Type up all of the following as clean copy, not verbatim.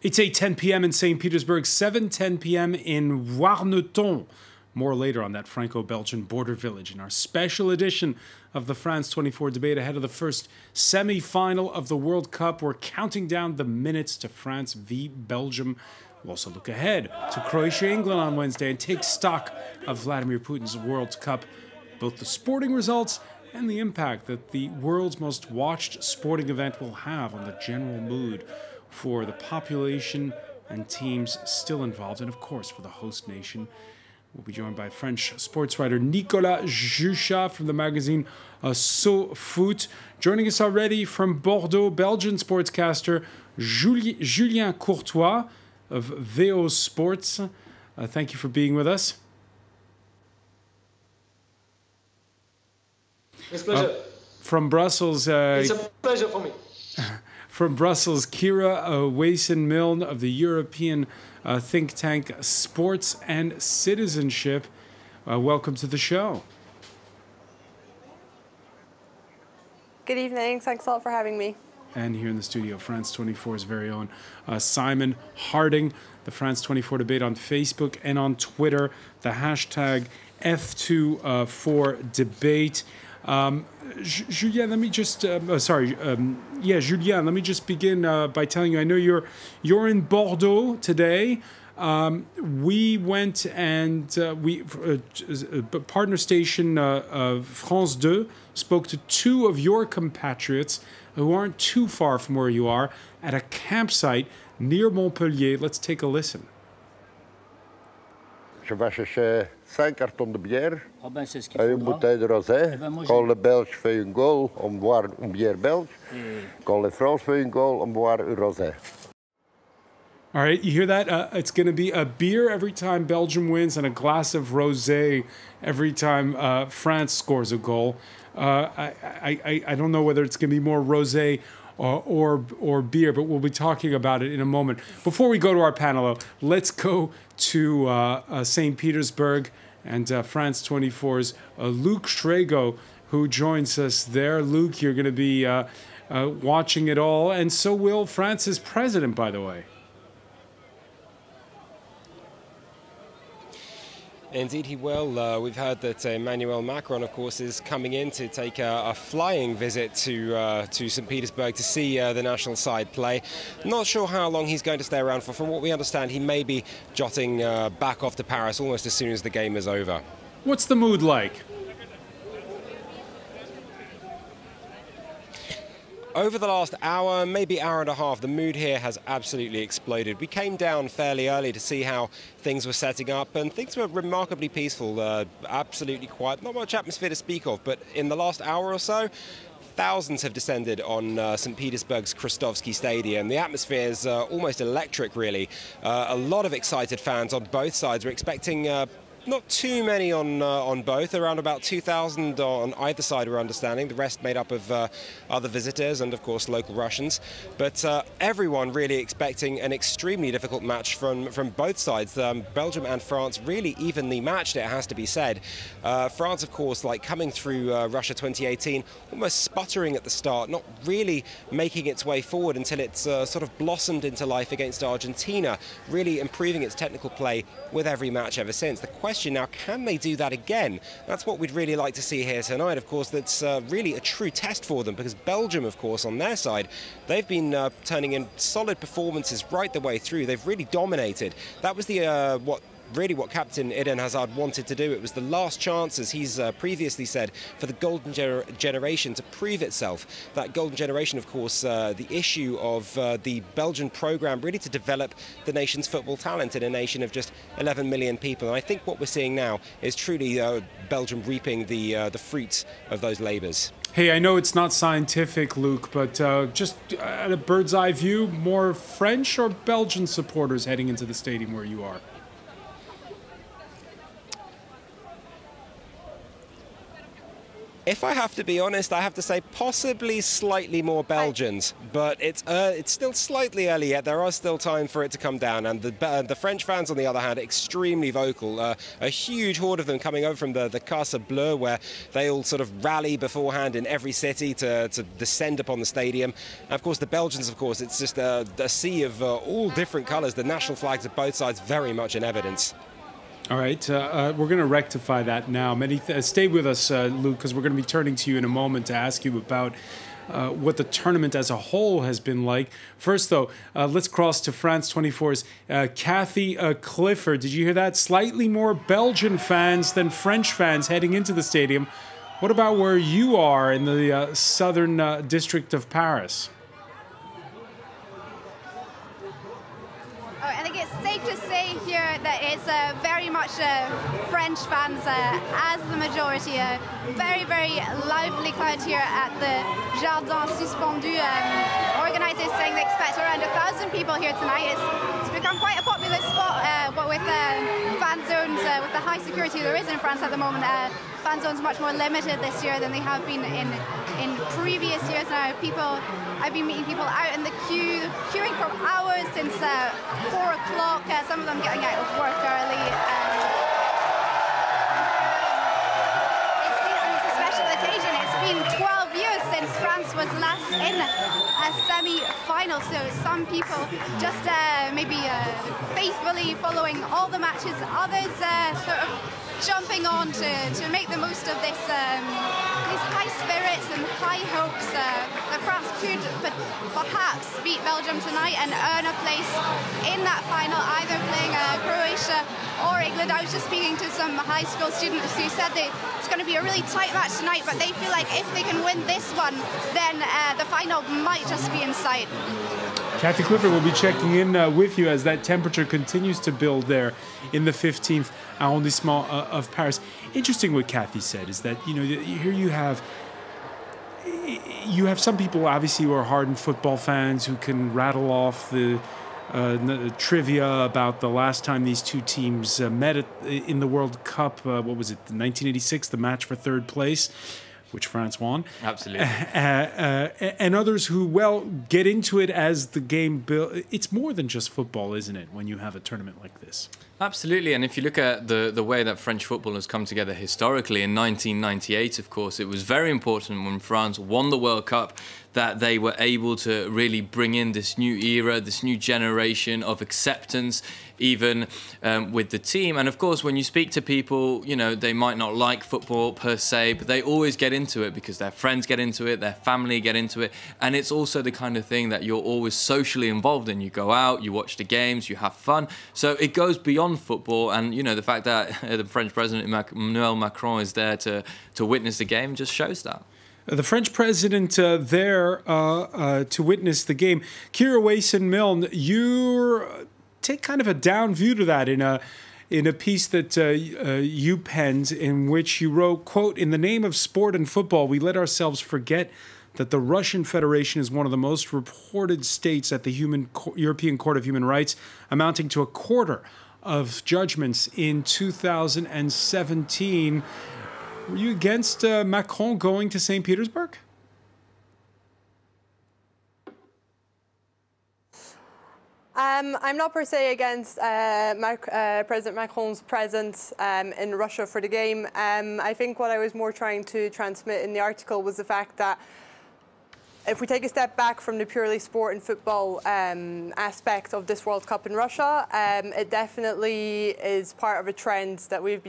It's 8:10 p.m. in Saint Petersburg, 7:10 p.m. in Warneton. More later on that Franco-Belgian border village in our special edition of the France 24 debate ahead of the first semi-final of the World Cup. We're counting down the minutes to France v Belgium. We'll also look ahead to Croatia-England on Wednesday and take stock of Vladimir Putin's World Cup, both the sporting results and the impact that the world's most watched sporting event will have on the general mood for the population and teams still involved, and of course for the host nation. We'll be joined by French sports writer Nicolas Juchat from the magazine So Foot. Joining us already from Bordeaux, Belgian sportscaster Julien Courtois of VO Sports. Thank you for being with us. It's a pleasure. From Brussels. It's a pleasure for me. From Brussels, Kira Wason-Milne of the European think tank Sports and Citizenship. Welcome to the show. Good evening. Thanks a lot for having me. And here in the studio, France 24's very own Simon Harding. The France 24 debate on Facebook and on Twitter. The hashtag F24debate. Julien, let me just Julien, let me just begin by telling you, I know you're in Bordeaux today. We went and partner station France 2 spoke to two of your compatriots who aren't too far from where you are at a campsite near Montpellier. Let's take a listen. Je vais chercher 5 cartons de bière et une bouteille de rosé. Quand le Belge fait un goal, on boit une bière belge. Quand le France fait un goal, on boit un rosé. All right, you hear that? It's going to be a beer every time Belgium wins and a glass of rosé every time France scores a goal. I don't know whether it's going to be more rosé or beer, but we'll be talking about it in a moment. Before we go to our panel, let's go to Saint Petersburg and France 24's Luc Strego, who joins us there. Luc, you're going to be watching it all, and so will France's president, by the way. Indeed, he will. We've heard that Emmanuel Macron, of course, is coming in to take a flying visit to St. Petersburg to see the national side play. Not sure how long he's going to stay around for. From what we understand, he may be jotting back off to Paris almost as soon as the game is over. What's the mood like? Over the last hour, maybe hour and a half, the mood here has absolutely exploded. We came down fairly early to see how things were setting up, and things were remarkably peaceful, absolutely quiet. Not much atmosphere to speak of, but in the last hour or so, thousands have descended on St. Petersburg's Krestovsky Stadium. The atmosphere is almost electric, really. A lot of excited fans on both sides. We're expecting not too many on both, around about 2,000 on either side, we're understanding. The rest made up of other visitors and, of course, local Russians. But everyone really expecting an extremely difficult match from both sides. Belgium and France really evenly matched, it has to be said. France, of course, like coming through Russia 2018, almost sputtering at the start, not really making its way forward until it's sort of blossomed into life against Argentina, really improving its technical play with every match ever since. The question now, can they do that again? That's what we'd really like to see here tonight. Of course, that's really a true test for them, because Belgium, of course, on their side, they've been turning in solid performances right the way through. They've really dominated. That was the what Captain Eden Hazard wanted to do. It was the last chance, as he's previously said, for the golden generation to prove itself. That golden generation, of course, the issue of the Belgian programme really to develop the nation's football talent in a nation of just 11 million people. And I think what we're seeing now is truly Belgium reaping the fruits of those labours. Hey, I know it's not scientific, Luc, but just at a bird's eye view, more French or Belgian supporters heading into the stadium where you are? If I have to be honest, I have to say possibly slightly more Belgians, but it's still slightly early yet. There are still time for it to come down, and the French fans, on the other hand, extremely vocal. A huge horde of them coming over from the Casa Bleus, where they all sort of rally beforehand in every city to descend upon the stadium. And of course, the Belgians, of course, it's just a sea of all different colours. The national flags of both sides very much in evidence. All right, we're going to rectify that now. Stay with us, Luke, because we're going to be turning to you in a moment to ask you about what the tournament as a whole has been like. First, though, let's cross to France 24's Kathy Clifford. Did you hear that? Slightly more Belgian fans than French fans heading into the stadium. What about where you are in the southern district of Paris? I think it's safe to say here that it's very much French fans as the majority. Very, very lively crowd here at the Jardin Suspendu. Organisers saying they expect around 1,000 people here tonight. It's become quite a popular spot, but with fan zones, with the high security there is in France at the moment, fan zones much more limited this year than they have been in previous years. Now, I've been meeting people out in the queuing for hours since 4 o'clock. Some of them getting out of work early. It's a special occasion. It's been 12 years since France was last in a semi-final. So some people just maybe faithfully following all the matches. Others sort of jumping on to make the most of this these high spirits and high hopes that France could perhaps beat Belgium tonight and earn a place in that final, either playing Croatia or England. I was just speaking to some high school students who said it's going to be a really tight match tonight, but they feel like if they can win this one, then the final might just be in sight. Kathy Clifford will be checking in with you as that temperature continues to build there in the 15th arrondissement of Paris. Interesting what Kathy said is that, you know, here you have some people obviously who are hardened football fans who can rattle off the trivia about the last time these two teams met in the World Cup. What was it, 1986, the match for third place, which France won. Absolutely. And others who, well, get into it as the game builds. It's more than just football, isn't it, when you have a tournament like this? Absolutely, and if you look at the way that French football has come together historically, in 1998, of course, it was very important when France won the World Cup that they were able to really bring in this new era, this new generation of acceptance, even with the team. And of course, when you speak to people, you know, they might not like football per se, but they always get into it because their friends get into it, their family get into it. And it's also the kind of thing that you're always socially involved in. You go out, you watch the games, you have fun. So it goes beyond football. And, you know, the fact that the French president, Emmanuel Macron, is there to witness the game just shows that. The French president there to witness the game. Kira Wason-Milne, you take kind of a down view to that in a piece that you penned, in which you wrote, quote, "In the name of sport and football, we let ourselves forget that the Russian Federation is one of the most reported states at the European Court of Human Rights, amounting to a quarter of judgments in 2017. Were you against Macron going to Saint Petersburg? I'm not per se against President Macron's presence in Russia for the game. I think what I was more trying to transmit in the article was the fact that if we take a step back from the purely sport and football aspect of this World Cup in Russia, it definitely is part of a trend that we have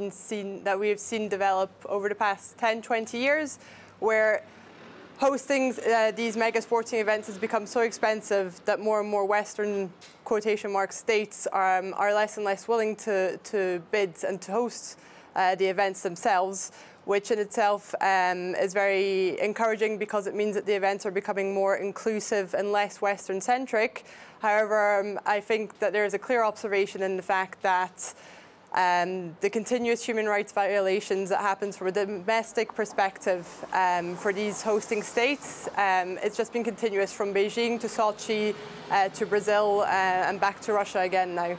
seen develop over the past 10, 20 years, where hosting these mega sporting events has become so expensive that more and more Western quotation mark states are less and less willing to bid and to host the events themselves, which in itself is very encouraging because it means that the events are becoming more inclusive and less Western-centric. However, I think that there is a clear observation in the fact that the continuous human rights violations that happens from a domestic perspective for these hosting states, it's just been continuous from Beijing to Sochi to Brazil and back to Russia again now.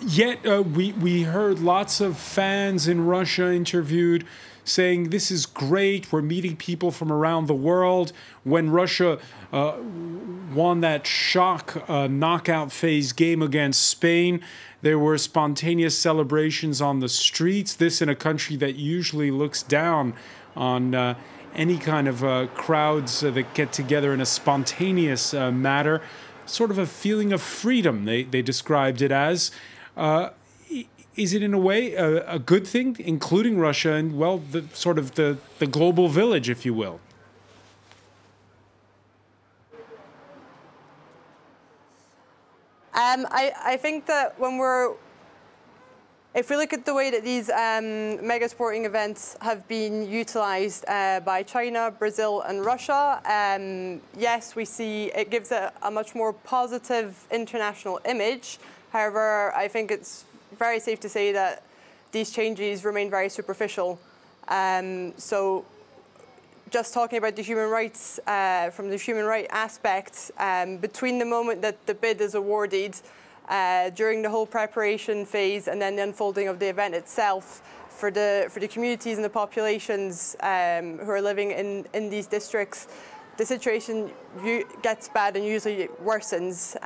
Yet we heard lots of fans in Russia interviewed saying this is great, we're meeting people from around the world. When Russia won that shock knockout phase game against Spain, there were spontaneous celebrations on the streets. This in a country that usually looks down on any kind of crowds that get together in a spontaneous manner. Sort of a feeling of freedom, they described it as. Is it in a way a good thing, including Russia and, well, the global village, if you will? I think that if we look at the way that these mega sporting events have been utilized by China, Brazil and Russia, yes, we see it gives a much more positive international image. However, I think it's very safe to say that these changes remain very superficial. So just talking about the human rights, from the human rights aspect, between the moment that the bid is awarded, during the whole preparation phase and then the unfolding of the event itself, for the communities and the populations who are living in these districts, the situation gets bad and usually worsens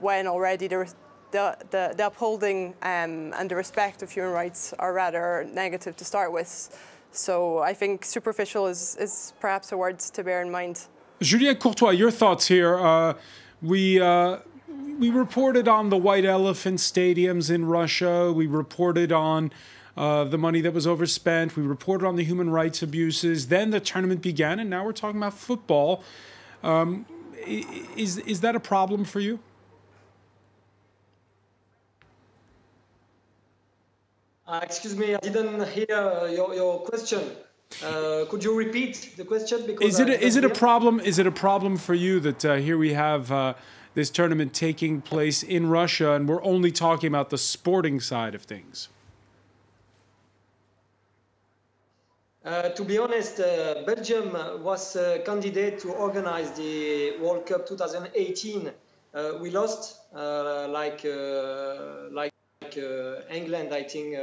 when already the upholding and the respect of human rights are rather negative to start with. So I think superficial is perhaps a word to bear in mind. Juliette Courtois, your thoughts here. We reported on the white elephant stadiums in Russia. We reported on the money that was overspent. We reported on the human rights abuses. Then the tournament began, and now we're talking about football. Is that a problem for you? Excuse me, I didn't hear your question. Could you repeat the question? Because is it a problem? Is it a problem for you that here we have this tournament taking place in Russia, and we're only talking about the sporting side of things? To be honest, Belgium was a candidate to organize the World Cup 2018. We lost, like England, I think,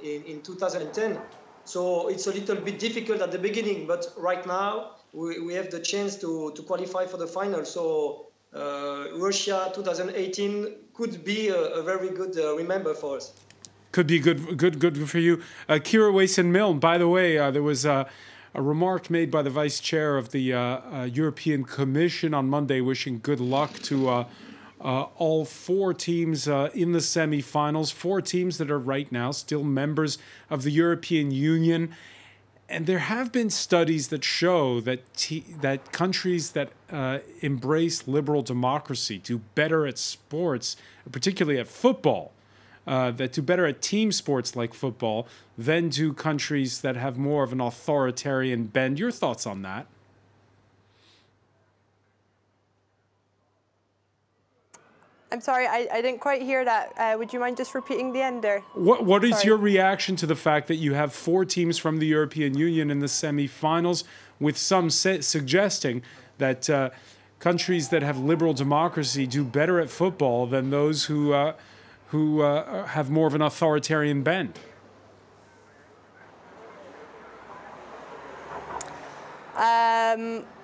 in 2010. So it's a little bit difficult at the beginning, but right now we have the chance to qualify for the final. So Russia 2018 could be a very good remember for us. Could be good for you. Kira Wason-Milne, by the way, there was a remark made by the vice chair of the European Commission on Monday wishing good luck to all four teams in the semi-finals, four teams that are right now still members of the European Union. And there have been studies that show that that countries that embrace liberal democracy do better at sports, particularly at football, that do better at team sports like football than do countries that have more of an authoritarian bend. Your thoughts on that? I'm sorry, I didn't quite hear that. Would you mind just repeating the end there? What is your reaction to the fact that you have four teams from the European Union in the semi-finals, with some suggesting that countries that have liberal democracy do better at football than those who have more of an authoritarian bend?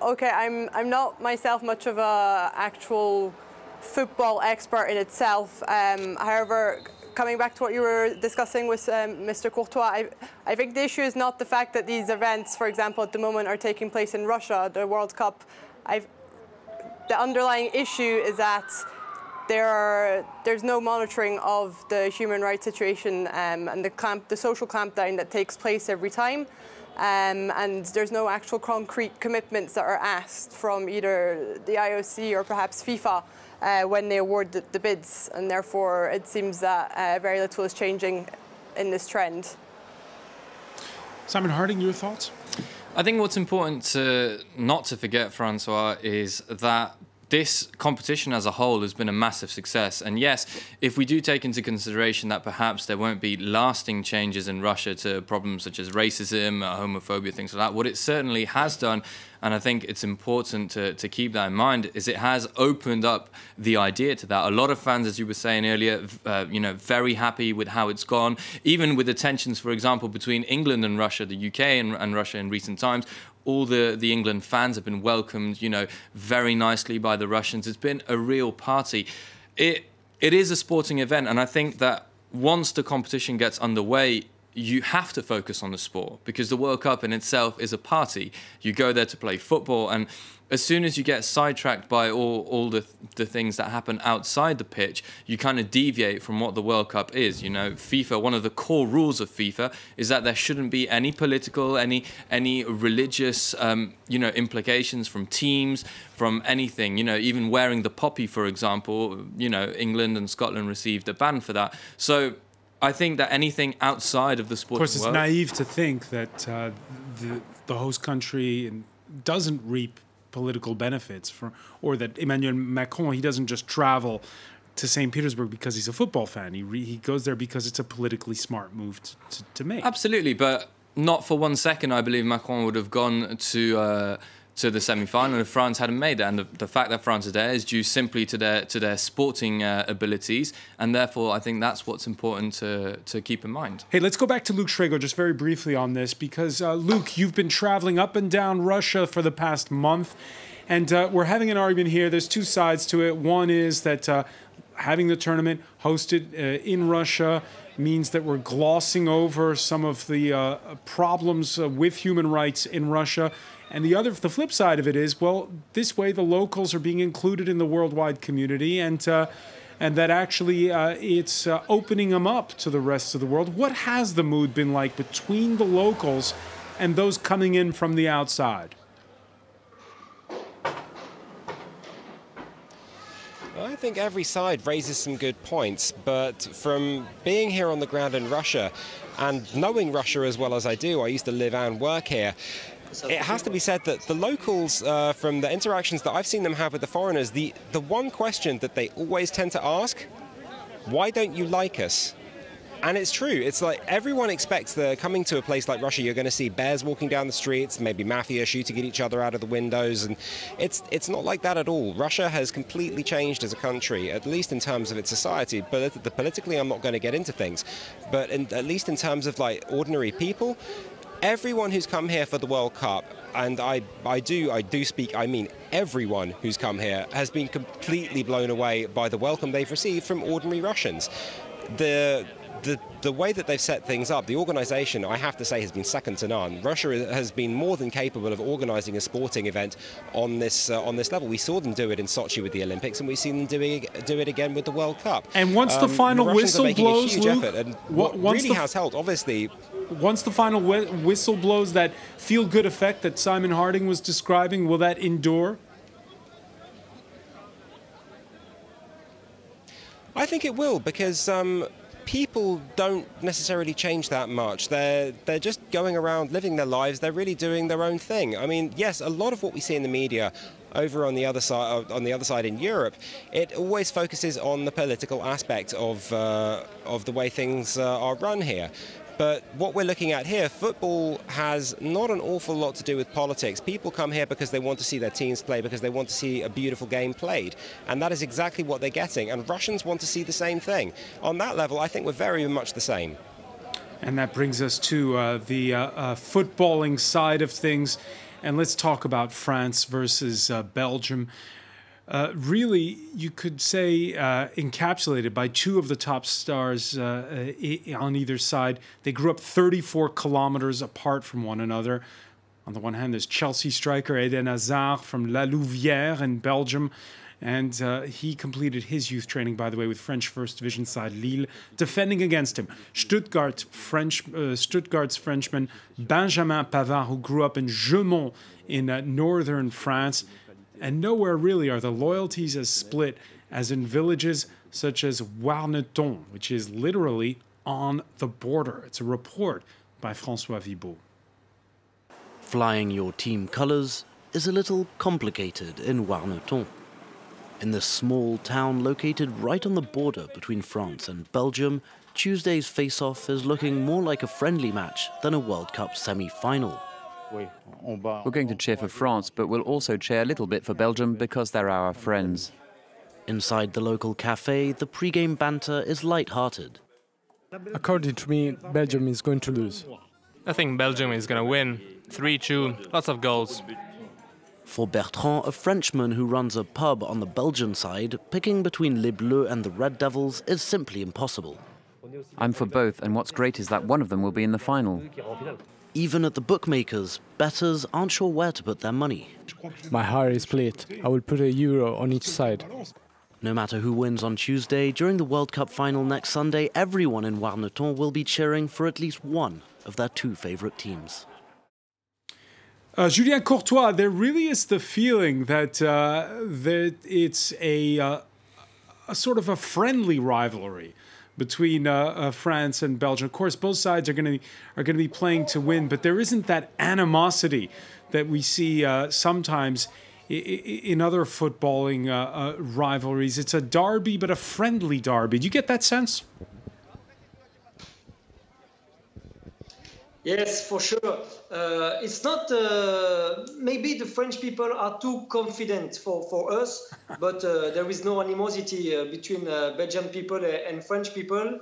Okay, I'm not myself much of a actual football expert in itself. However, coming back to what you were discussing with Mr. Courtois, I think the issue is not the fact that these events, for example, at the moment are taking place in Russia, the World Cup. The underlying issue is that there's no monitoring of the human rights situation and the social clampdown that takes place every time. And there's no actual concrete commitments that are asked from either the IOC or perhaps FIFA when they award the bids, and therefore it seems that very little is changing in this trend. Simon Harding, your thoughts? I think what's important not to forget, Francois, is that this competition as a whole has been a massive success. And yes, if we do take into consideration that perhaps there won't be lasting changes in Russia to problems such as racism, homophobia, things like that, what it certainly has done And I think it's important to keep that in mind, is it has opened up the idea to that. A lot of fans, as you were saying earlier, very happy with how it's gone. Even with the tensions, for example, between England and Russia, the UK and Russia in recent times, all the England fans have been welcomed, very nicely by the Russians. It's been a real party. It is a sporting event, and I think that once the competition gets underway, you have to focus on the sport, because the World Cup in itself is a party. You go there to play football, and as soon as you get sidetracked by all the things that happen outside the pitch, you kind of deviate from what the World Cup is. FIFA, one of the core rules of FIFA is that there shouldn't be any political, any religious, implications from teams, from anything. Even wearing the poppy, for example, England and Scotland received a ban for that. So I think that anything outside of the sporting world... Of course, it's naive to think that the host country doesn't reap political benefits or that Emmanuel Macron, he doesn't just travel to Saint Petersburg because he's a football fan. He goes there because it's a politically smart move to make. Absolutely, but not for 1 second I believe Macron would have gone to the semi-final if France hadn't made it. And the fact that France is there is due simply to their sporting abilities, and therefore I think that's what's important to keep in mind. Hey, let's go back to Luke Schrago just very briefly on this, because Luke, you've been traveling up and down Russia for the past month, and we're having an argument here. There's two sides to it. One is that having the tournament hosted in Russia means that we're glossing over some of the problems with human rights in Russia. And the flip side of it is, well, this way the locals are being included in the worldwide community, and that actually it's opening them up to the rest of the world. What has the mood been like between the locals and those coming in from the outside? I think every side raises some good points, but from being here on the ground in Russia and knowing Russia as well as I do, I used to live and work here, it has to be said that the locals, from the interactions that I've seen them have with the foreigners, the one question that they always tend to ask, why don't you like us? And it's true. It's like everyone expects that coming to a place like Russia, you're going to see bears walking down the streets, maybe mafia shooting at each other out of the windows. And it's not like that at all. Russia has completely changed as a country, at least in terms of its society. But politically, I'm not going to get into things. But at least in terms of like ordinary people, everyone who's come here for the World Cup, and I mean everyone who's come here, has been completely blown away by the welcome they've received from ordinary Russians. The way that they've set things up, the organisation, I have to say, has been second to none. Russia has been more than capable of organising a sporting event on this level. We saw them do it in Sochi with the Olympics, and we've seen them do it again with the World Cup. And once the final whistle blows, Luke, and what really has helped, obviously. Once the final whistle blows, that feel-good effect that Simon Harding was describing, will that endure? I think it will, because people don't necessarily change that much. They're just going around living their lives. They're really doing their own thing. I mean, yes, a lot of what we see in the media over on the other side in Europe, it always focuses on the political aspect of the way things are run here. But what we're looking at here, football has not an awful lot to do with politics. People come here because they want to see their teams play, because they want to see a beautiful game played. And that is exactly what they're getting. And Russians want to see the same thing. On that level, I think we're very much the same. And that brings us to the footballing side of things. And let's talk about France versus Belgium. Really, you could say encapsulated by two of the top stars on either side. They grew up 34 kilometers apart from one another. On the one hand, there's Chelsea striker Eden Hazard from La Louvière in Belgium. And he completed his youth training, by the way, with French First Division side Lille. Defending against him, Stuttgart's Frenchman Benjamin Pavard, who grew up in Gemont in northern France. And nowhere really are the loyalties as split as in villages such as Warneton, which is literally on the border. It's a report by François Vibaud. Flying your team colours is a little complicated in Warneton. In this small town located right on the border between France and Belgium, Tuesday's face-off is looking more like a friendly match than a World Cup semi-final. We're going to cheer for France, but we'll also cheer a little bit for Belgium because they're our friends. Inside the local cafe, the pre-game banter is light-hearted. According to me, Belgium is going to lose. I think Belgium is going to win. 3-2, lots of goals. For Bertrand, a Frenchman who runs a pub on the Belgian side, picking between Les Bleus and the Red Devils is simply impossible. I'm for both, and what's great is that one of them will be in the final. Even at the bookmakers, bettors aren't sure where to put their money. My heart is split. I will put €1 on each side. No matter who wins on Tuesday, during the World Cup final next Sunday, everyone in Warneton will be cheering for at least one of their two favourite teams. Julien Courtois, there really is the feeling that it's a sort of a friendly rivalry between France and Belgium. Of course, both sides are going to be playing to win, but there isn't that animosity that we see sometimes in other footballing rivalries. It's a derby, but a friendly derby. Do you get that sense? Yes, for sure. It's not, maybe the French people are too confident for us, but there is no animosity between Belgian people and French people.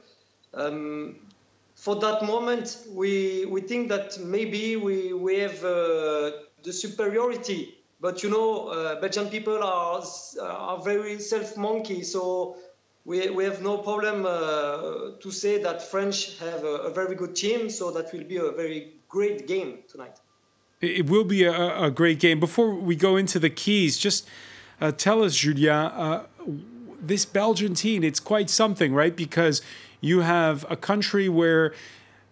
For that moment, we think that maybe we have the superiority, but you know, Belgian people are very self-monkey, so we have no problem to say that French have a very good team, so that will be a very great game tonight. It will be a great game. Before we go into the keys, just tell us, Julien, this Belgian team, it's quite something, right? Because you have a country where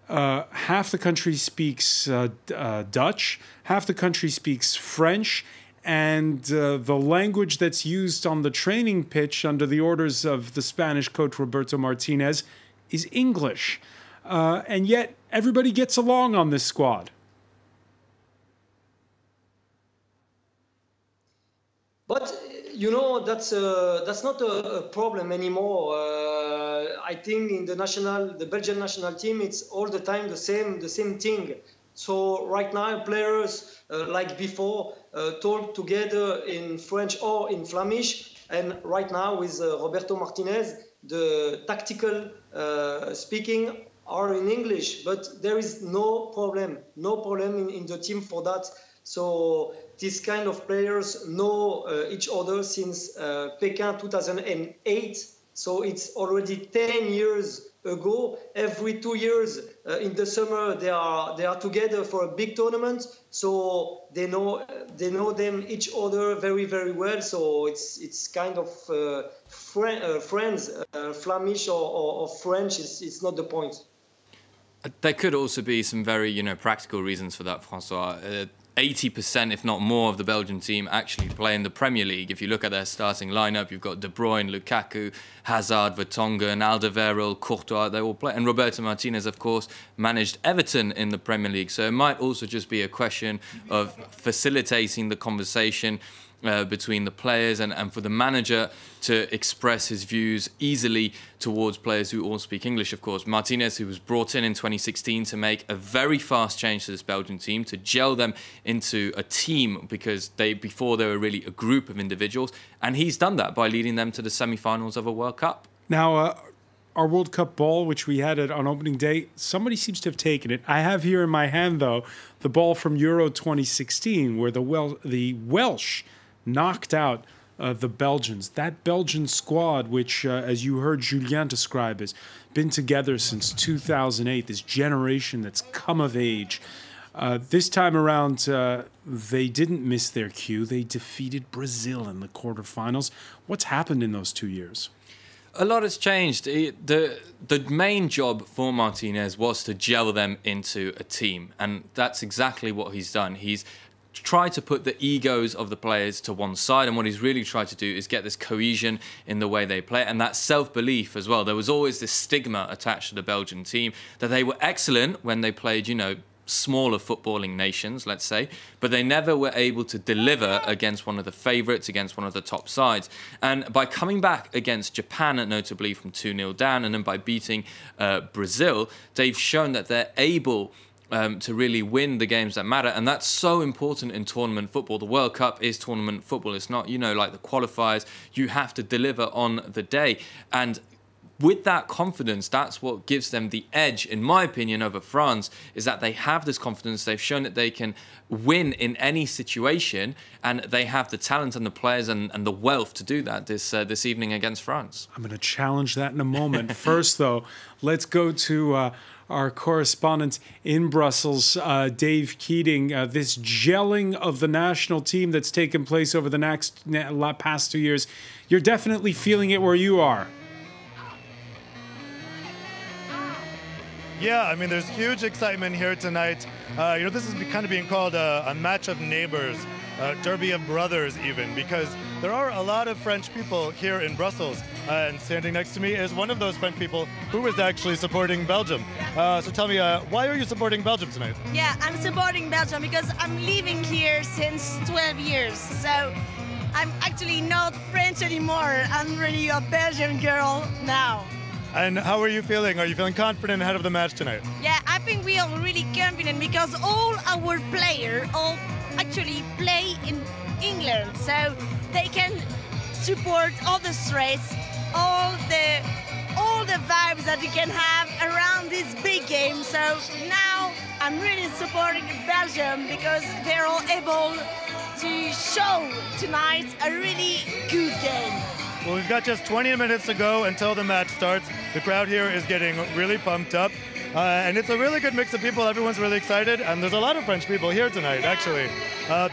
half the country speaks Dutch, half the country speaks French, and the language that's used on the training pitch under the orders of the Spanish coach Roberto Martinez is English. And yet everybody gets along on this squad. But you know, that's not a problem anymore. I think in the Belgian national team, it's all the time the same thing. So right now, players like before talk together in French or in Flemish, and right now with Roberto Martinez, the tactical speaking are in English. But there is no problem in the team for that. So this kind of players know each other since Pekin 2008. So it's already 10 years ago. Every 2 years in the summer they are together for a big tournament. So they know them each other very, very well. So it's kind of friends. Flemish or French is not the point. There could also be some very practical reasons for that, François. 80%, if not more, of the Belgian team actually play in the Premier League. If you look at their starting lineup, you've got De Bruyne, Lukaku, Hazard, Vertonghen, Alderweireld, Courtois. They all play, and Roberto Martinez, of course, managed Everton in the Premier League. So it might also just be a question of facilitating the conversation between the players and for the manager to express his views easily towards players who all speak English, of course. Martinez, who was brought in 2016 to make a very fast change to this Belgian team, to gel them into a team, because before they were really a group of individuals, and he's done that by leading them to the semi-finals of a World Cup. Now, our World Cup ball, which we had on opening day, somebody seems to have taken it. I have here in my hand, though, the ball from Euro 2016, where the Welsh knocked out the Belgians. That Belgian squad, which, as you heard Julien describe, has been together since 2008, this generation that's come of age. This time around, they didn't miss their cue. They defeated Brazil in the quarterfinals. What's happened in those 2 years? A lot has changed. The main job for Martinez was to gel them into a team, and that's exactly what he's done. He's tried to put the egos of the players to one side, and what he's really tried to do is get this cohesion in the way they play, and that self-belief as well. There was always this stigma attached to the Belgian team that they were excellent when they played, smaller footballing nations, let's say, but they never were able to deliver against one of the favourites, against one of the top sides. And by coming back against Japan, notably from 2-0 down, and then by beating Brazil, they've shown that they're able to really win the games that matter. And that's so important in tournament football. The World Cup is tournament football. It's not, you know, like the qualifiers. You have to deliver on the day. And with that confidence, that's what gives them the edge, in my opinion, over France, is that they have this confidence. They've shown that they can win in any situation, and they have the talent and the players and the wealth to do that this evening against France. I'm going to challenge that in a moment. First, though, let's go to our correspondent in Brussels, Dave Keating. This gelling of the national team that's taken place over the past 2 years, you're definitely feeling it where you are. Yeah, I mean, there's huge excitement here tonight. You know, this is kind of being called a match of neighbors, a derby of brothers even, because there are a lot of French people here in Brussels. And standing next to me is one of those French people who is actually supporting Belgium. So tell me, why are you supporting Belgium tonight? Yeah, I'm supporting Belgium because I'm living here since 12 years. So I'm actually not French anymore. I'm really a Belgian girl now. And how are you feeling? Are you feeling confident ahead of the match tonight? Yeah, I think we are really confident because all our players all actually play in England, so they can support all the stress, all the vibes that you can have around this big game. So now I'm really supporting Belgium because they're all able to show tonight a really good game. Well, we've got just 20 minutes to go until the match starts. The crowd here is getting really pumped up. And it's a really good mix of people. Everyone's really excited. And there's a lot of French people here tonight, actually.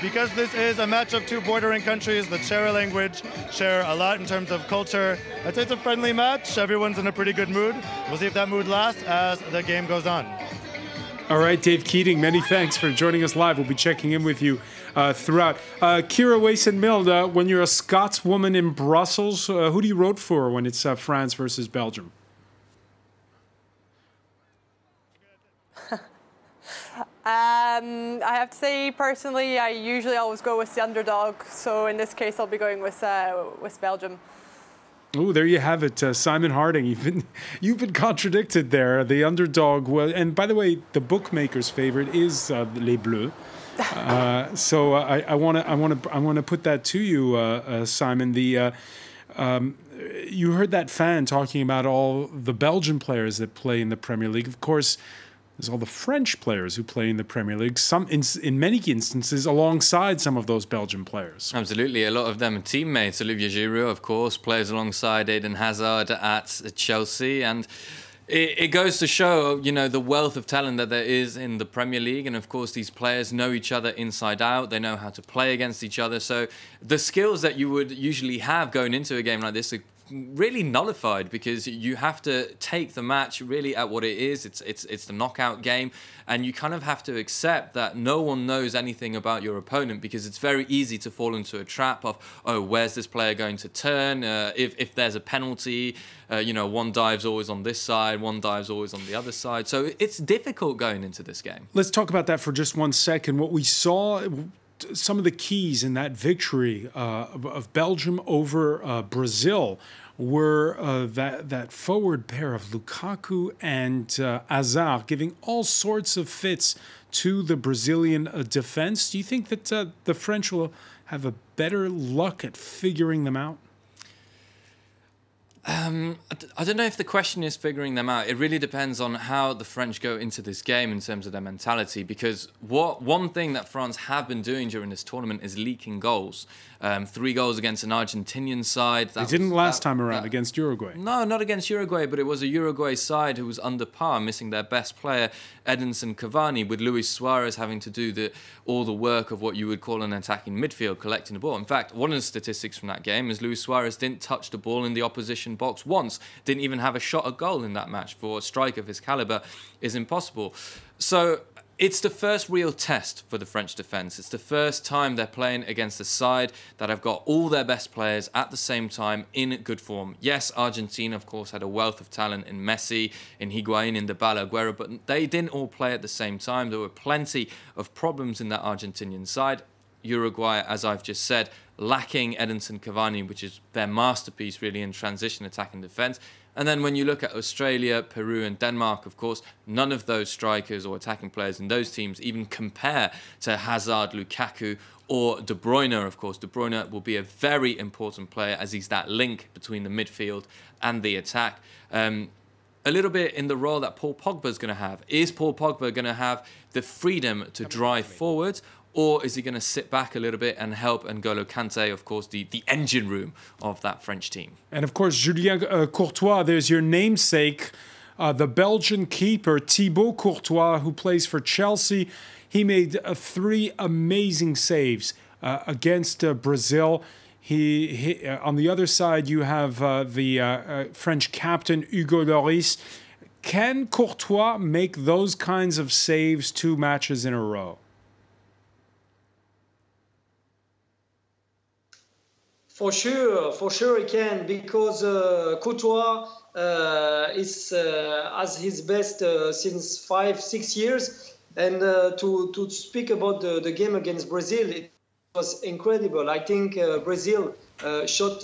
Because this is a match of two bordering countries that share a language, share a lot in terms of culture. I'd say it's a friendly match. Everyone's in a pretty good mood. We'll see if that mood lasts as the game goes on. All right, Dave Keating, many thanks for joining us live. We'll be checking in with you throughout. Kira Wason-Milde, when you're a Scotswoman in Brussels, who do you root for when it's France versus Belgium? I have to say, personally, I usually always go with the underdog. So in this case, I'll be going with Belgium. Oh, there you have it, Simon Harding. You've been contradicted there. The underdog, and by the way, the bookmaker's favorite is Les Bleus. So I want to put that to you, Simon. You heard that fan talking about all the Belgian players that play in the Premier League. Of course, there's all the French players who play in the Premier League, some in many instances alongside some of those Belgian players. Absolutely. A lot of them are teammates. Olivier Giroud, of course, plays alongside Eden Hazard at Chelsea. And it goes to show, you know, the wealth of talent that there is in the Premier League. And, of course, these players know each other inside out. They know how to play against each other. So the skills that you would usually have going into a game like this are really nullified because you have to take the match really at what it is. It's the knockout game, and you kind of have to accept that no one knows anything about your opponent because it's very easy to fall into a trap of, oh, where's this player going to turn? If there's a penalty, you know, one dive's always on this side, one dive's always on the other side. So it's difficult going into this game. Let's talk about that for just 1 second. What we saw, some of the keys in that victory of Belgium over Brazil were that forward pair of Lukaku and Hazard giving all sorts of fits to the Brazilian defense. Do you think that the French will have a better luck at figuring them out? I don't know if the question is figuring them out. It really depends on how the French go into this game in terms of their mentality, because one thing that France have been doing during this tournament is leaking goals. 3 goals against an Argentinian side. They didn't last time around against Uruguay. No, not against Uruguay, but it was a Uruguay side who was under par, missing their best player, Edinson Cavani, with Luis Suarez having to do all the work of what you would call an attacking midfield, collecting the ball. In fact, one of the statistics from that game is Luis Suarez didn't touch the ball in the opposition box once, didn't even have a shot at goal in that match. For a striker of his caliber is impossible. So it's the first real test for the French defence. It's the first time they're playing against a side that have got all their best players at the same time in good form. Yes, Argentina, of course, had a wealth of talent in Messi, in Higuain, in Dybala, Aguero, but they didn't all play at the same time. There were plenty of problems in that Argentinian side. Uruguay, as I've just said, lacking Edinson Cavani, which is their masterpiece really in transition attack and defence. And then when you look at Australia, Peru and Denmark, of course, none of those strikers or attacking players in those teams even compare to Hazard, Lukaku or De Bruyne, of course. De Bruyne will be a very important player as he's that link between the midfield and the attack. A little bit in the role that Paul Pogba is going to have. Is Paul Pogba going to have the freedom to drive forward, or is he going to sit back a little bit and help N'Golo Kante, of course, the engine room of that French team? And of course, Julien Courtois, there's your namesake, the Belgian keeper, Thibaut Courtois, who plays for Chelsea. He made 3 amazing saves against Brazil. On the other side, you have the French captain, Hugo Lloris. Can Courtois make those kinds of saves 2 matches in a row? For sure he can, because Courtois has his best since 5-6 years. And to speak about the game against Brazil, it was incredible. I think Brazil shot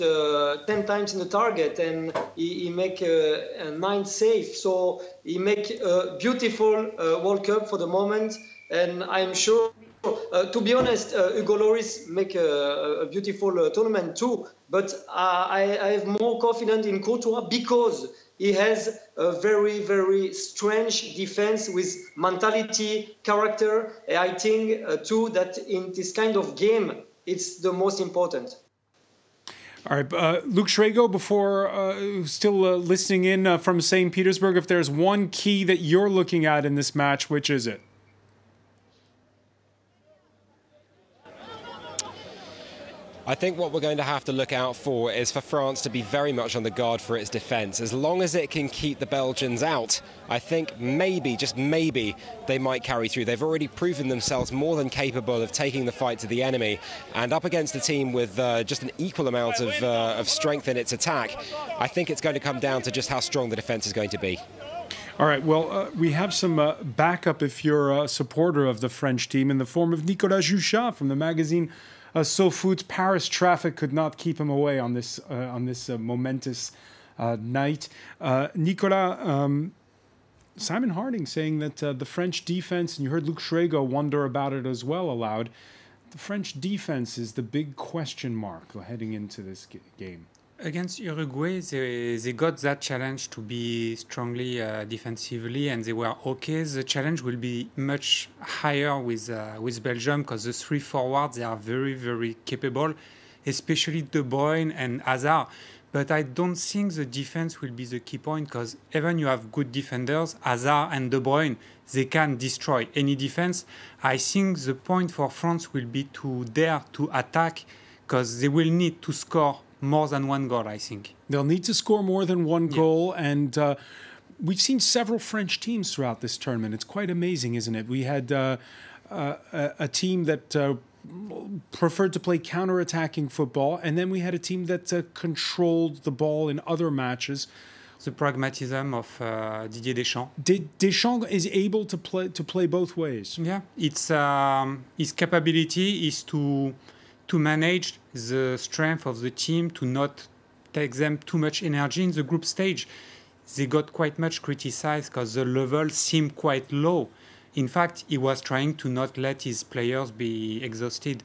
10 times in the target, and he make 9 saves. So he make a beautiful World Cup for the moment, and I'm sure. To be honest, Hugo Lloris make a beautiful tournament too, but I have more confidence in Courtois because he has a very, very strange defense with mentality, character. And I think too that in this kind of game, it's the most important. All right, Luke Schrago, before still listening in from Saint Petersburg, if there's one key that you're looking at in this match, which is it? I think what we're going to have to look out for is for France to be very much on the guard for its defence. As long as it can keep the Belgians out, I think maybe, just maybe, they might carry through. They've already proven themselves more than capable of taking the fight to the enemy. And up against a team with just an equal amount of strength in its attack, I think it's going to come down to just how strong the defence is going to be. All right, well, we have some backup if you're a supporter of the French team in the form of Nicolas Juchat from the magazine SoFoot. Paris traffic could not keep him away on this momentous night. Nicolas, Simon Harding saying that the French defense, and you heard Luke Schrago wonder about it as well aloud, the French defense is the big question mark heading into this game. Against Uruguay, they got that challenge to be strongly defensively, and they were okay. The challenge will be much higher with Belgium, because the 3 forwards, they are very, very capable, especially De Bruyne and Hazard. But I don't think the defense will be the key point, because even you have good defenders, Hazard and De Bruyne, they can destroy any defense. I think the point for France will be to dare to attack, because they will need to score more than 1 goal, I think. They'll need to score more than 1 goal, and we've seen several French teams throughout this tournament. It's quite amazing, isn't it? We had a team that preferred to play counter-attacking football, and then we had a team that controlled the ball in other matches. The pragmatism of Didier Deschamps. Deschamps is able to play both ways. Yeah, it's his capability is to manage the strength of the team, to not take them too much energy in the group stage. They got quite much criticized because the level seemed quite low. In fact, he was trying to not let his players be exhausted.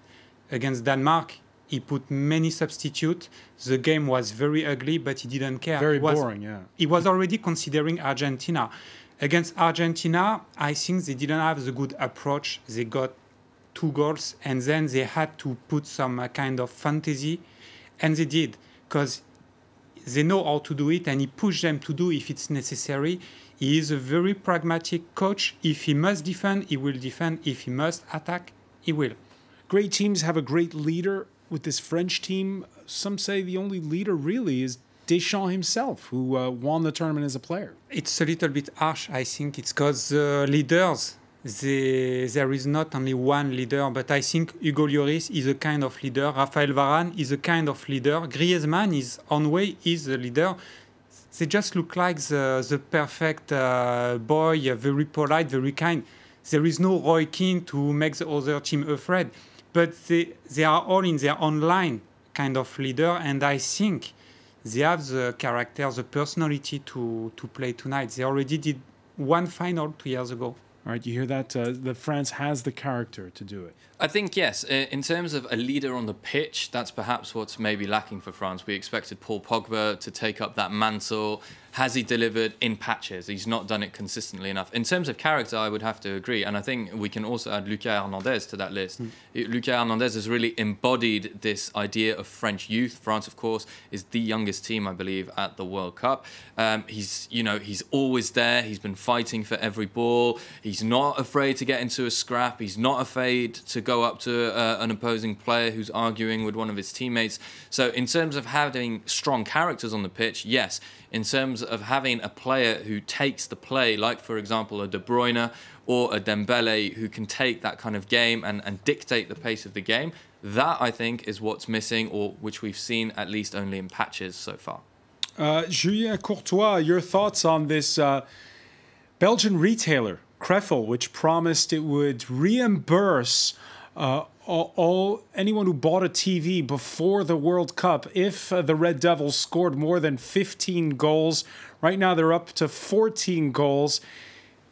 Against Denmark, he put many substitutes. The game was very ugly, but he didn't care. Very boring, yeah. He was already considering Argentina. Against Argentina, I think they didn't have the good approach. They got 2 goals, and then they had to put some kind of fantasy, and they did, because they know how to do it, and he pushed them to do if it's necessary. He is a very pragmatic coach. If he must defend, he will defend. If he must attack, he will. Great teams have a great leader. With this French team, some say the only leader really is Deschamps himself, who won the tournament as a player. It's a little bit harsh, I think. It's because leaders, there is not only one leader, but I think Hugo Lloris is a kind of leader. Raphaël Varane is a kind of leader. Griezmann is on way, is a leader. They just look like the perfect boy, very polite, very kind. There is no Roy Keane to make the other team afraid. But they are all in their own line kind of leader, and I think they have the character, the personality to play tonight. They already did one final 2 years ago. All right, you hear that? That France has the character to do it. I think, yes, in terms of a leader on the pitch, that's perhaps what's maybe lacking for France. We expected Paul Pogba to take up that mantle. Has he delivered in patches? He's not done it consistently enough. In terms of character, I would have to agree. And I think we can also add Lucas Hernandez to that list. Lucas Hernandez has really embodied this idea of French youth. France, of course, is the youngest team, I believe, at the World Cup. He's always there. He's been fighting for every ball. He's not afraid to get into a scrap. He's not afraid to go up to an opposing player who's arguing with one of his teammates. So in terms of having strong characters on the pitch, yes. In terms of having a player who takes the play, like, for example, a De Bruyne or a Dembele, who can take that kind of game and dictate the pace of the game, that, I think, is what's missing, or which we've seen at least only in patches so far. Julien Courtois, your thoughts on this Belgian retailer, Krefel, which promised it would reimburse anyone who bought a TV before the World Cup if the Red Devils scored more than 15 goals. Right now they're up to 14 goals.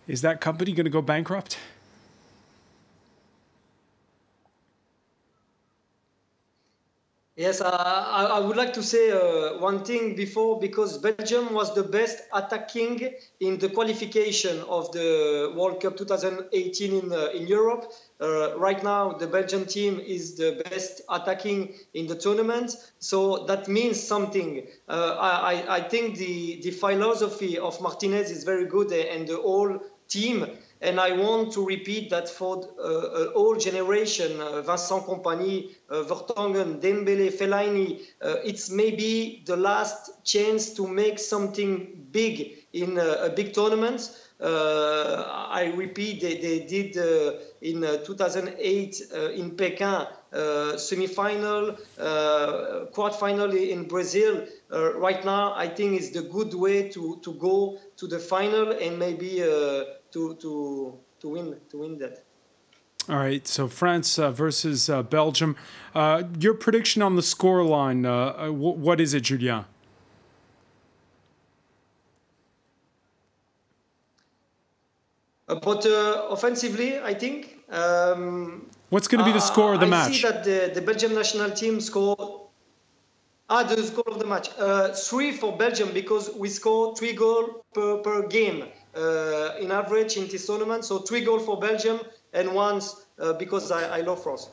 Is that company going to go bankrupt? Yes, I would like to say one thing before, because Belgium was the best attacking in the qualification of the World Cup 2018 in Europe. Right now, the Belgian team is the best attacking in the tournament, so that means something. I think the philosophy of Martinez is very good, and the whole team. And I want to repeat that for a whole generation, Vincent Kompany, Vertonghen, Dembele, Fellaini, it's maybe the last chance to make something big in a big tournament. I repeat, they did in 2008 in Pekin, semi-final, quarter-final in Brazil. Right now, I think it's the good way to go to the final and maybe to win that. All right, so France versus Belgium. Your prediction on the scoreline, what is it, Julien? But offensively, I think... what's going to be the score of the match? I see that the Belgium national team scored... the score of the match. 3 for Belgium, because we score 3 goals per game in average in this tournament. So 3 goals for Belgium and 1 because I love France.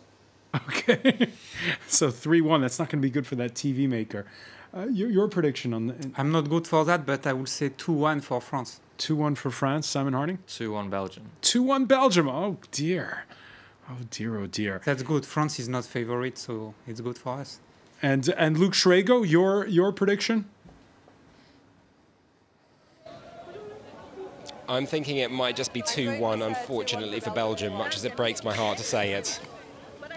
Okay. So 3-1. That's not going to be good for that TV maker. Your prediction on the... I'm not good for that, but I would say 2-1 for France. 2-1 for France. Simon Harding? 2-1 Belgium. 2-1 Belgium. Oh, dear. Oh, dear, oh, dear. That's good. France is not favorite, so it's good for us. And Luke Schrago, your prediction? I'm thinking it might just be 2-1, unfortunately, for Belgium, much as it breaks my heart to say it.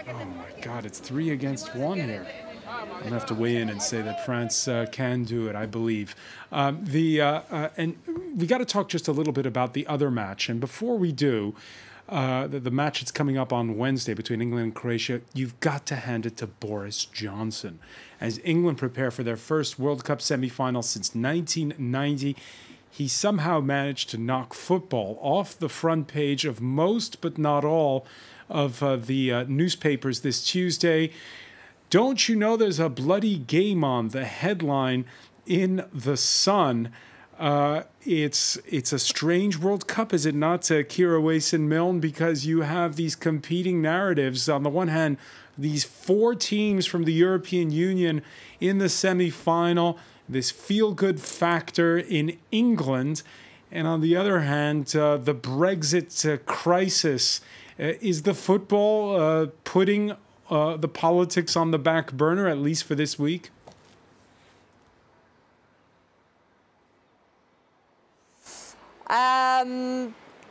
Oh, my God. It's 3-1 here. I'm going to have to weigh in and say that France can do it, I believe. And we got to talk just a little bit about the other match. And before we do, the match that's coming up on Wednesday between England and Croatia, you've got to hand it to Boris Johnson. As England prepare for their first World Cup semi-final since 1990, he somehow managed to knock football off the front page of most, but not all, of the newspapers this Tuesday. Don't you know there's a bloody game on? The headline in The Sun. It's a strange World Cup, is it not, Kira Wason-Milne? Because you have these competing narratives. On the one hand, these 4 teams from the European Union in the semi-final, this feel-good factor in England. And on the other hand, the Brexit crisis. Is the football putting the politics on the back burner, at least for this week?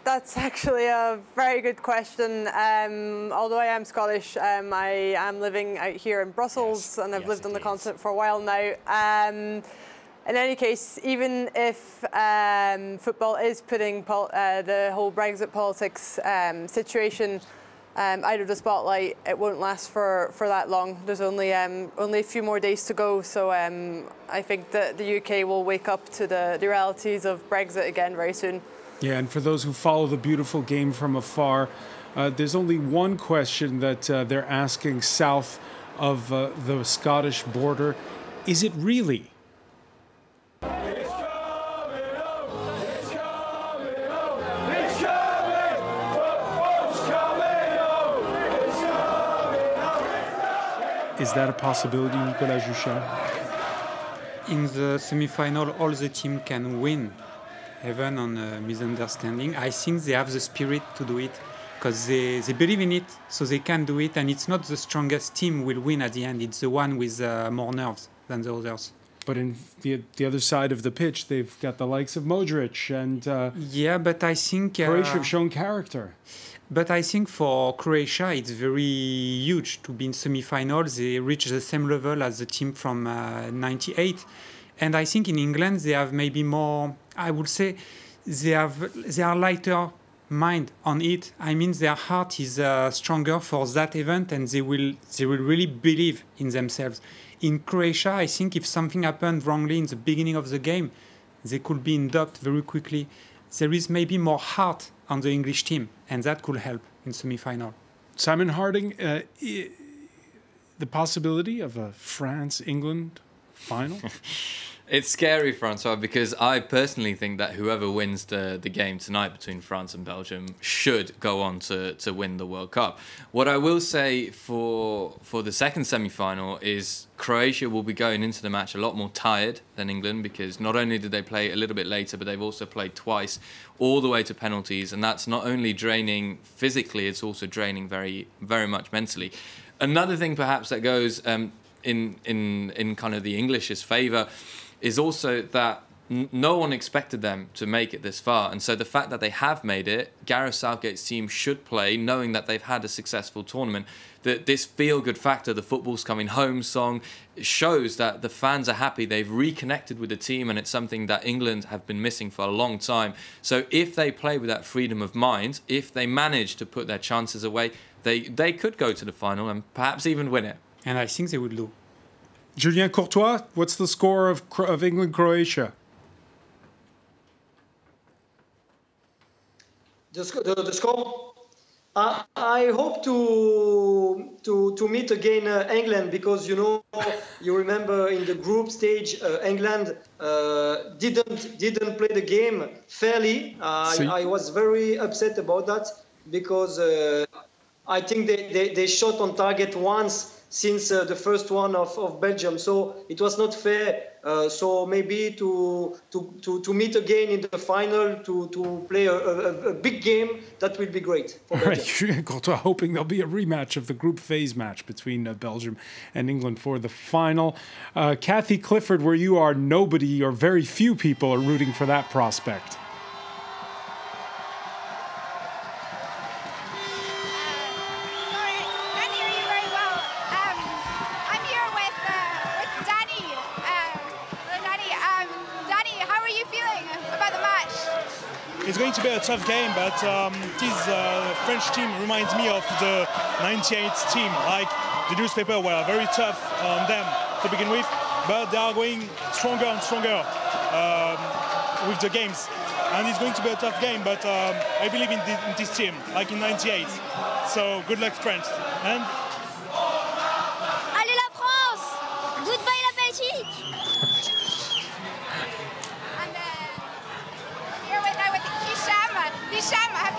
That's actually a very good question. Although I am Scottish, I am living out here in Brussels, and I've lived on the continent for a while now. In any case, even if football is putting the whole Brexit politics situation out of the spotlight, it won't last for that long. There's only a few more days to go, so I think that the UK will wake up to the realities of Brexit again very soon. Yeah, and for those who follow the beautiful game from afar, there's only one question that they're asking south of the Scottish border. Is it really? Is that a possibility, Nicolas Juchat? In the semi-final, all the team can win, even on a misunderstanding. I think they have the spirit to do it because they believe in it, so they can do it. And it's not the strongest team will win at the end. It's the one with more nerves than the others. But in the other side of the pitch, they've got the likes of Modric and yeah, but I think Croatia have shown character. But I think for Croatia, it's very huge to be in semi-finals. They reach the same level as the team from '98. And I think in England, they have maybe more, I would say, they are lighter mind on it. I mean, their heart is stronger for that event, and they will really believe in themselves. In Croatia, I think if something happened wrongly in the beginning of the game, they could be inducted very quickly. There is maybe more heart on the English team, and that could help in semi-final. Simon Harding, the possibility of a France-England final? It's scary, Francois, because I personally think that whoever wins the game tonight between France and Belgium should go on to win the World Cup. What I will say for the second semi-final is Croatia will be going into the match a lot more tired than England, because not only did they play a little bit later, but they've also played twice all the way to penalties, and that's not only draining physically, it's also draining very, very much mentally. Another thing perhaps that goes in kind of the English's favour is also that no one expected them to make it this far. And so the fact that they have made it, Gareth Southgate's team should play knowing that they've had a successful tournament. That this feel-good factor, the football's coming home song, shows that the fans are happy. They've reconnected with the team, and it's something that England have been missing for a long time. So if they play with that freedom of mind, if they manage to put their chances away, they could go to the final and perhaps even win it. And I think they would do. Julien Courtois, what's the score of England-Croatia? The score? I hope to meet again England, because you remember in the group stage England didn't play the game fairly. I was very upset about that, because I think they shot on target once since the first one of Belgium, so it was not fair. So maybe to meet again in the final, to play a big game, that will be great for Belgium. Right, Courtois hoping there'll be a rematch of the group phase match between Belgium and England for the final. Kathy Clifford, where you are, nobody or very few people are rooting for that prospect. It's going to be a tough game, but this French team reminds me of the '98 team. Like, the newspaper were very tough on them to begin with, but they are going stronger and stronger with the games. And it's going to be a tough game, but I believe in this team, like in '98. So good luck, France. And allez la France! Goodbye la Belgique!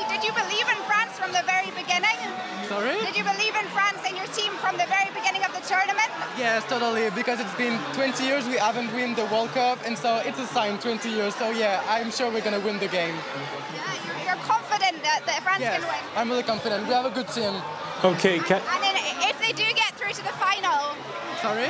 Did you believe in France from the very beginning? Sorry? Did you believe in France and your team from the very beginning of the tournament? Yes, totally, because it's been 20 years we haven't won the World Cup, and so it's a sign, 20 years. So yeah, I'm sure we're going to win the game. Yeah, you're confident that France can win? I'm really confident. We have a good team. Okay, and then if they do get through to the final... Sorry?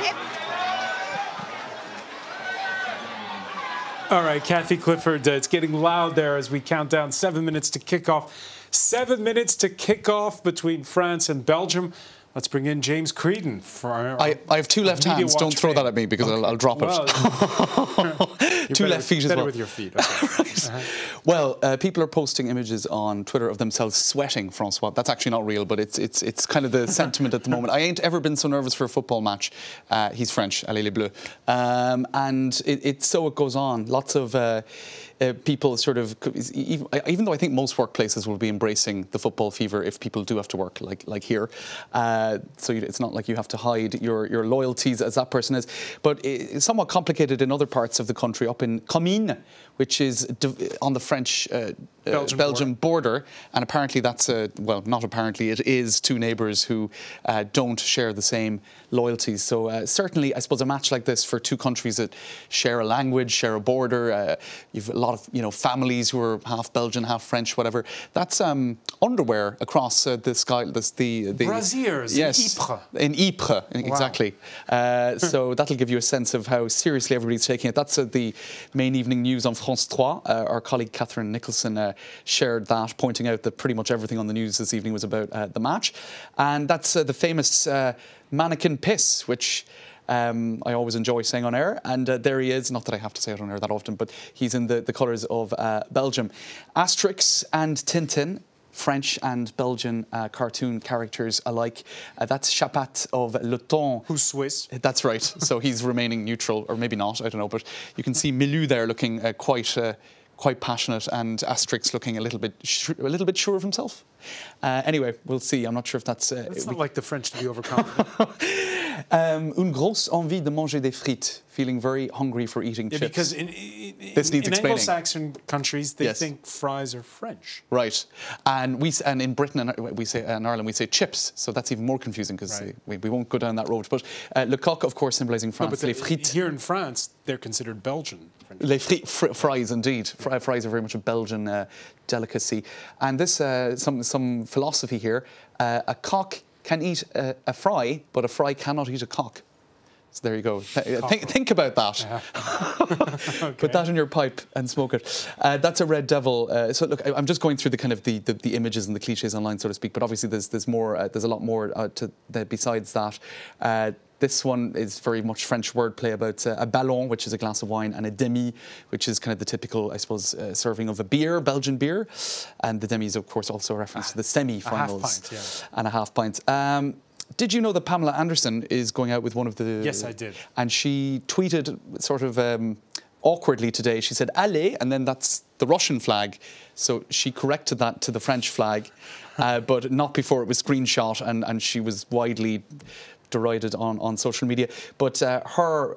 All right, Kathy Clifford, it's getting loud there as we count down 7 minutes to kick off. 7 minutes to kick off between France and Belgium. Let's bring in James Creedon for our I have two left hands. Don't throw that at me because I'll drop it. Two left feet as well. Better with your feet. Okay. Right. Well, people are posting images on Twitter of themselves sweating, Francois. That's actually not real, but it's kind of the sentiment at the moment. I ain't ever been so nervous for a football match. He's French, allez les Bleus. And so it goes on. Lots of people sort of, even though I think most workplaces will be embracing the football fever if people do have to work, like here. So it's not like you have to hide your loyalties as that person is. But it's somewhat complicated in other parts of the country, up in Comines, which is on the French-Belgium border. And apparently that's, well, not apparently, it is two neighbours who don't share the same loyalties. So certainly, I suppose, a match like this for two countries that share a language, share a border, you've a lot of families who are half Belgian, half French, whatever. That's underwear across the sky. The Braziers, yes, in Ypres, exactly. So that'll give you a sense of how seriously everybody's taking it. That's the main evening news on France 3. Our colleague Catherine Nicholson shared that, pointing out that pretty much everything on the news this evening was about the match. And that's the famous mannequin piss, which I always enjoy saying on air. And there he is. Not that I have to say it on air that often, but he's in the colours of Belgium. Asterix and Tintin, French and Belgian cartoon characters alike. That's Chapat of Le Temps. Who's Swiss. That's right. So he's remaining neutral, or maybe not, I don't know. But you can see Milou there looking quite passionate, and Asterix looking a little bit sure of himself. Anyway, we'll see. I'm not sure if that's... it's not like the French to be overconfident. Une grosse envie de manger des frites. Feeling very hungry for eating chips. Because in Anglo-Saxon countries, they think fries are French. Right. And in Britain, in Ireland, we say chips. So that's even more confusing because we won't go down that road. But le coq, of course, symbolising France. No, but les frites. Here in France, they're considered Belgian. Les frites, fries, indeed. Fries are very much a Belgian delicacy. And this, some philosophy here. A cock can eat a fry, but a fry cannot eat a cock. So there you go. Think about that. Okay. Put that in your pipe and smoke it. That's a red devil. So look, I'm just going through the kind of the images and the cliches online, so to speak. But obviously, there's more. There's a lot more besides that. This one is very much French wordplay about a ballon, which is a glass of wine, and a demi, which is kind of the typical, I suppose, serving of a beer, Belgian beer. And the demi is, of course, also a reference to the semi-finals. And a half pint. Did you know that Pamela Anderson is going out with one of the... Yes, I did. And she tweeted sort of awkwardly today. She said, allez, and then that's the Russian flag. So she corrected that to the French flag, but not before it was screenshot, and she was widely derided on social media. But her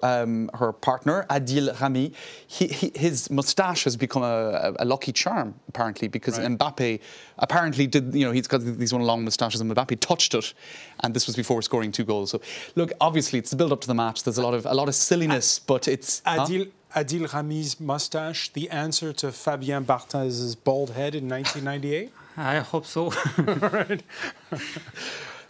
partner, Adil Rami, his moustache has become a lucky charm, apparently, because Mbappe apparently did, he's got these one long moustaches, and Mbappe touched it, and this was before scoring 2 goals. So, look, obviously, it's the build-up to the match. There's a lot of silliness, but it's... Adil Rami's moustache, the answer to Fabien Barthez's bald head in 1998? I hope so. Right.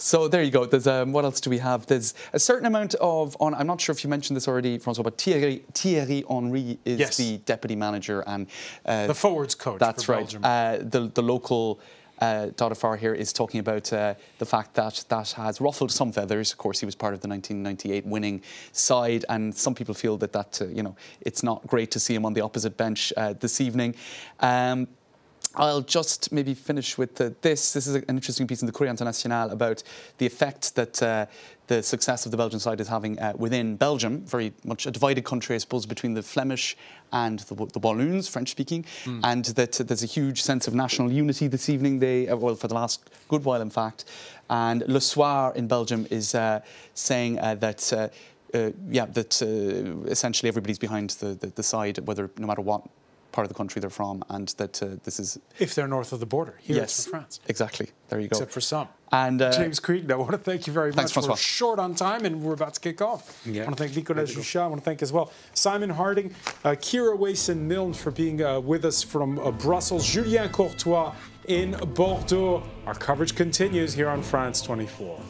So there you go. There's what else do we have? There's a certain amount of I'm not sure if you mentioned this already, Francois, but Thierry Henry is the deputy manager and the forwards coach. That's for right. Belgium. The local Dodafar here is talking about the fact that has ruffled some feathers. Of course, he was part of the 1998 winning side, and some people feel that it's not great to see him on the opposite bench this evening. I'll just maybe finish with this. This is an interesting piece in the Courrier International about the effect that the success of the Belgian side is having within Belgium. Very much a divided country, I suppose, between the Flemish and the Walloons, French-speaking, and that there's a huge sense of national unity this evening. Well, for the last good while, in fact. And Le Soir in Belgium is saying that essentially everybody's behind the side, no matter what part of the country they're from, and that this is... If they're north of the border. Here it's for France. Exactly. There you go. Except for some. And James Creedon, I want to thank you very much. Francois. We're short on time, and we're about to kick off. I want to thank Nicolas Juchat. I want to thank as well Simon Harding, Kira Wason-Milne for being with us from Brussels, Julien Courtois in Bordeaux. Our coverage continues here on France 24.